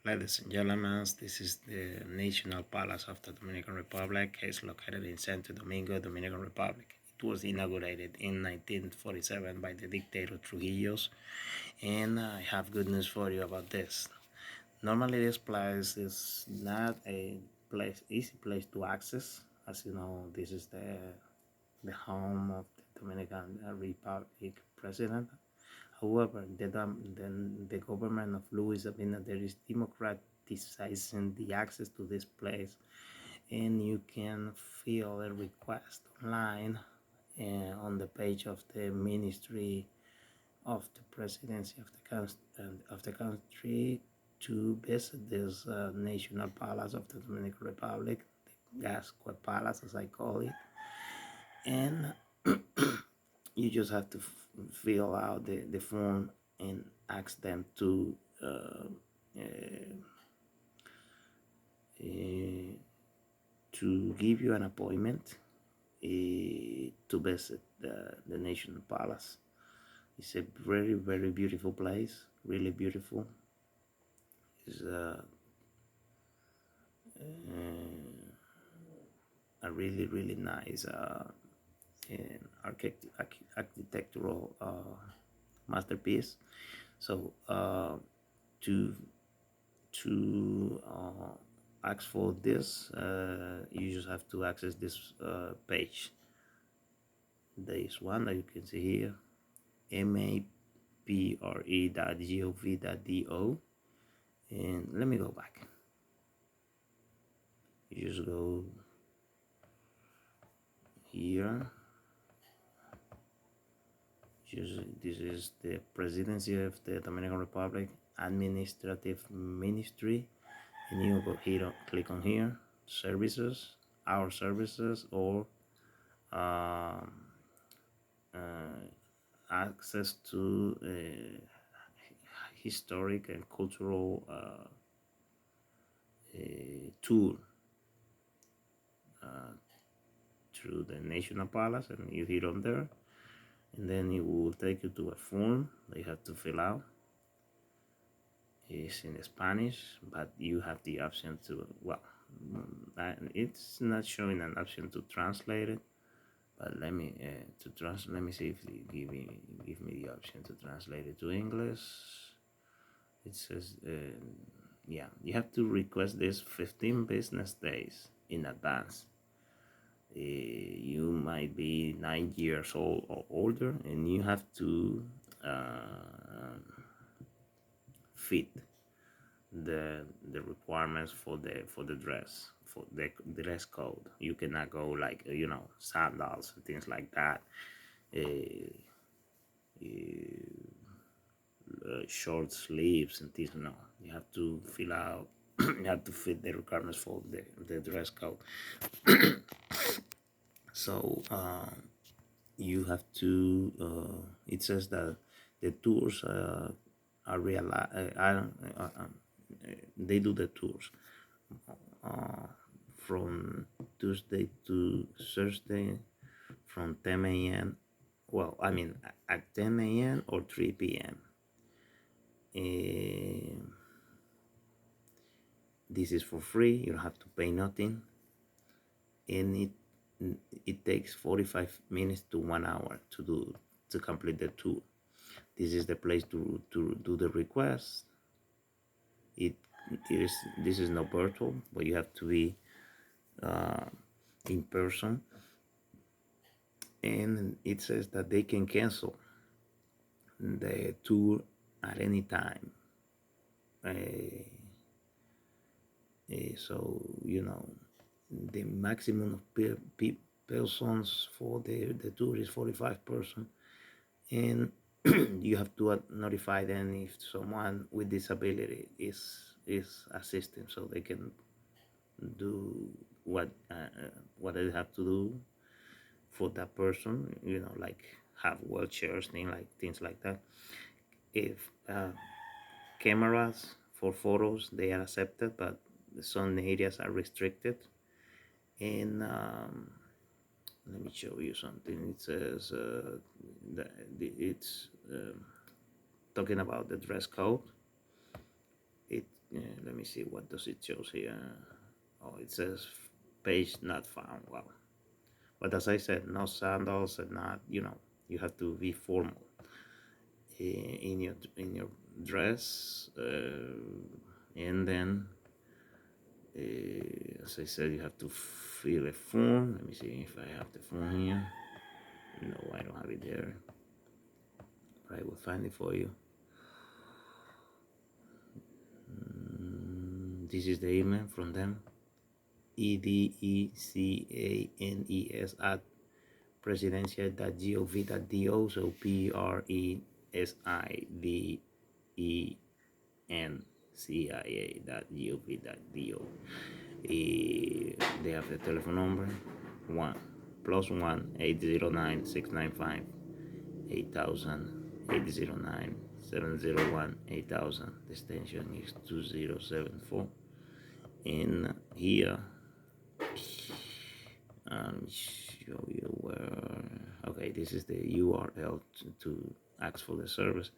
Ladies and gentlemen, this is the National Palace of the Dominican Republic. It's located in Santo Domingo, Dominican Republic. It was inaugurated in 1947 by the dictator Trujillo, and I have good news for you about this. Normally, this place is not a easy place to access. As you know, this is the home of the Dominican Republic president. However, the government of Luis Abinader is democratizing the access to this place, and you can fill a request online on the page of the Ministry of the Presidency of the country to visit this national palace of the Dominican Republic, the Gascue Palace, as I call it, and you just have to fill out the form and ask them uh, to give you an appointment to visit the National Palace. It's a very, very beautiful place, really beautiful. It's a really, really nice architectural masterpiece. So to ask for this, you just have to access this page. There is one that you can see here, mapre.gov.do, and let me go back. You just go here. This is the Presidency of the Dominican Republic Administrative Ministry, and you go here, click on here, services, our services, or access to historic and cultural tour through the National Palace, and you hit on there, and then it will take you to a form that you have to fill out. It's in Spanish, but you have the option to, well, it's not showing an option to translate it, but let me let me see if they give me the option to translate it to English. It says yeah, you have to request this 15 business days in advance. You might be 9 years old or older, and you have to fit the requirements for the dress, for the dress code. You cannot go like sandals and things like that. Short sleeves and things. No, you have to fill out. You have to fit the requirements for the dress code. So you have to. It says that the tours are real. They do the tours from Tuesday to Thursday from 10 a.m. Well, I mean at 10 a.m. or 3 p.m. This is for free. You don't have to pay nothing, and it takes 45 minutes to 1 hour to complete the tour. This is the place to do the request. This is not virtual, but you have to be in person, and it says that they can cancel the tour at any time. So the maximum of persons for the tour is 45 persons, and you have to notify them if someone with disability is assisting, so they can do what they have to do for that person. Like have wheelchairs, things like that. If cameras for photos, they are accepted, but some areas are restricted. And let me show you something. It says it's talking about the dress code. let me see, what does it shows here? Oh, it says page not found. Wow. But as I said, no sandals and not, you have to be formal in your dress, and then as I said, you have to fill a form. Let me see if I have the form here. No, I don't have it there. But I will find it for you. This is the email from them. EDECANES at presidential.gov.do. So presidential.gov.do. They have the telephone number 1+1 809 695 8000 The extension is 2074. And here, show you where. Okay, this is the URL to ask for the service,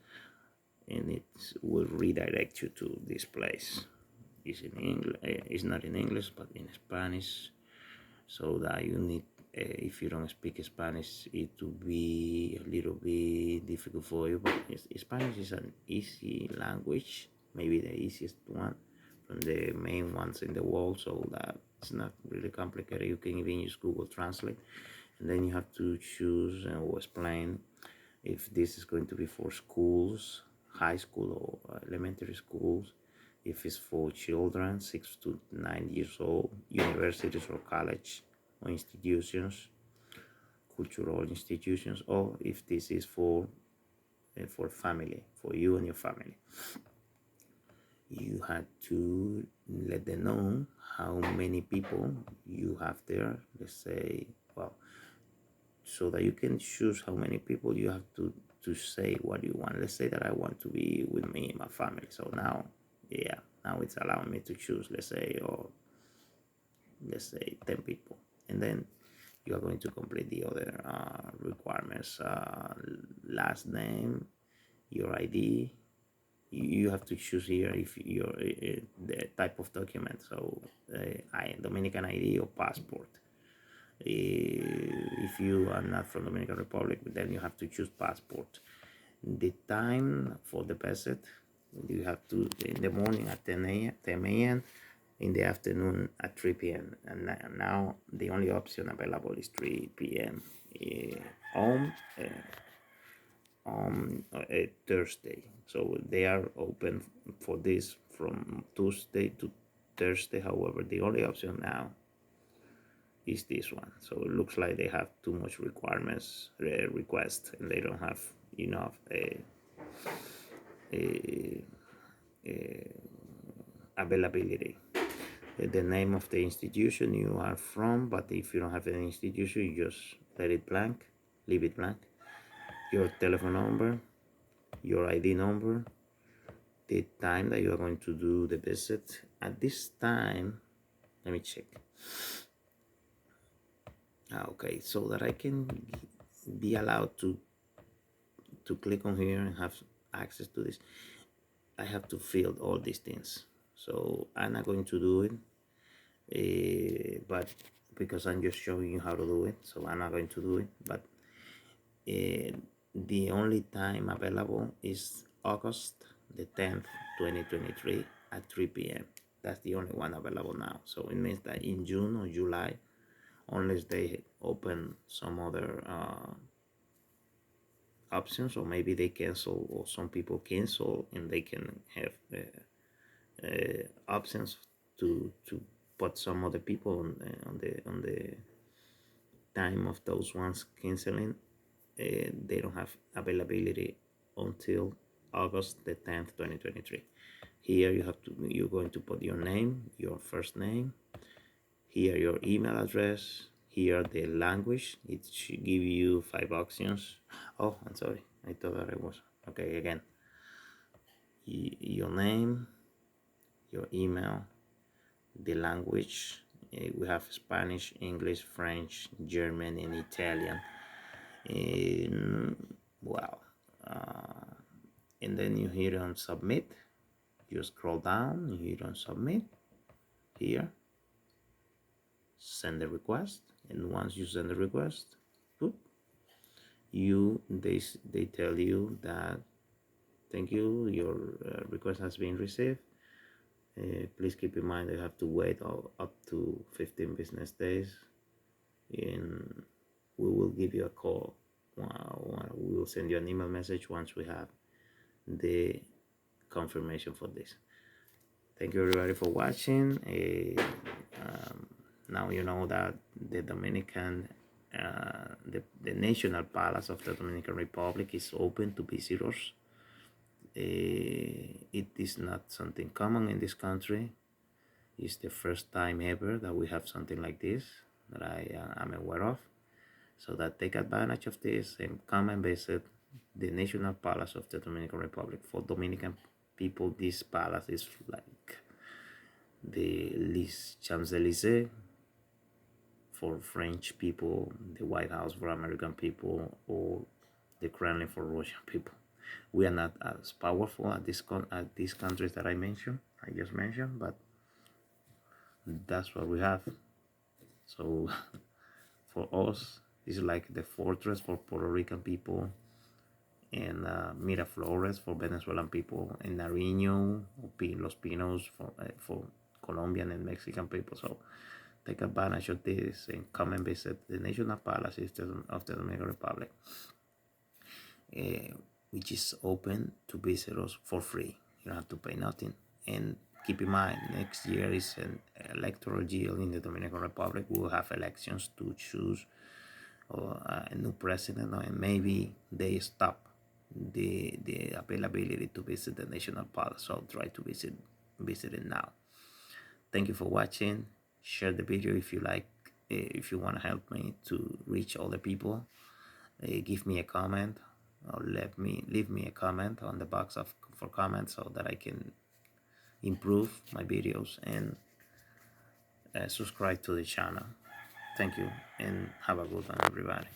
and it will redirect you to this place. It's in English. It's not in English, but in Spanish, so that you need. If you don't speak Spanish, it will be a little bit difficult for you. But Spanish is an easy language, maybe the easiest one from the main ones in the world, so that it's not really complicated. You can even use Google Translate, and then you have to choose or explain if this is going to be for schools, high school or elementary schools, if it's for children 6 to 9 years old, universities or college or institutions, cultural institutions, or if this is for family, for you and your family. You had to let them know how many people you have there. Let's say, so that you can choose how many people, you have to say what you want. Let's say that I want to be with me and my family. So now it's allowing me to choose, let's say 10 people. And then you are going to complete the other requirements, last name, your ID. You have to choose here if you're the type of document, so Dominican ID or passport. If you are not from Dominican Republic, then you have to choose passport. The time for the visit, you have to in the morning at 10 a.m. in the afternoon at 3 p.m. And now the only option available is 3 p.m. On Thursday. So they are open for this from Tuesday to Thursday. However, the only option now is this one. So it looks like they have too much requirements, requests, and they don't have enough availability. The name of the institution you are from, but if you don't have any institution, you just let it blank, leave it blank. Your telephone number, your ID number, the time that you are going to do the visit. At this time, let me check. Okay, so that I can be allowed to click on here and have access to this, I have to fill all these things. So I'm not going to do it, but because I'm just showing you how to do it, so I'm not going to do it. But the only time available is August the 10th, 2023 at 3 p.m. That's the only one available now. So it means that in June or July, unless they open some other options, or maybe they cancel, or some people cancel, and they can have options to put some other people on the time of those ones canceling. They don't have availability until August the 10th, 2023. Here you're going to put your name, your first name, here your email address, here the language. It should give you 5 options. Oh, I'm sorry, I thought that it was okay. Again, your name, your email, the language. We have Spanish, English, French, German, and Italian. Wow. And then you hit on submit, You scroll down, you hit on submit here, send the request, and once you send the request, boop, they tell you that thank you, your request has been received. Please keep in mind you have to wait up to 15 business days, and we will give you a call. We will send you an email message once we have the confirmation for this. Thank you everybody for watching. Now you know that the Dominican, the National Palace of the Dominican Republic is open to visitors. It is not something common in this country. It's the first time ever that we have something like this that I am aware of. So that take advantage of this and come and visit the National Palace of the Dominican Republic. For Dominican people, this palace is like the Champs-Élysées. For French people, the White House for American people, or the Kremlin for Russian people. We are not as powerful at these countries that I just mentioned, but that's what we have. So for us, it's like the fortress for Puerto Rican people, and Miraflores for Venezuelan people, and Nariño, Los Pinos for Colombian and Mexican people. So take advantage of this and come and visit the National Palace of the Dominican Republic, which is open to visitors for free. You don't have to pay nothing. And keep in mind, next year is an electoral year in the Dominican Republic. We will have elections to choose a new president, and maybe they stop the availability to visit the National Palace. So try to visit it now. Thank you for watching. Share the video if you like. If you want to help me to reach other people, give me a comment, or leave me a comment on the box for comments, so that I can improve my videos, and subscribe to the channel. Thank you, and have a good one, everybody.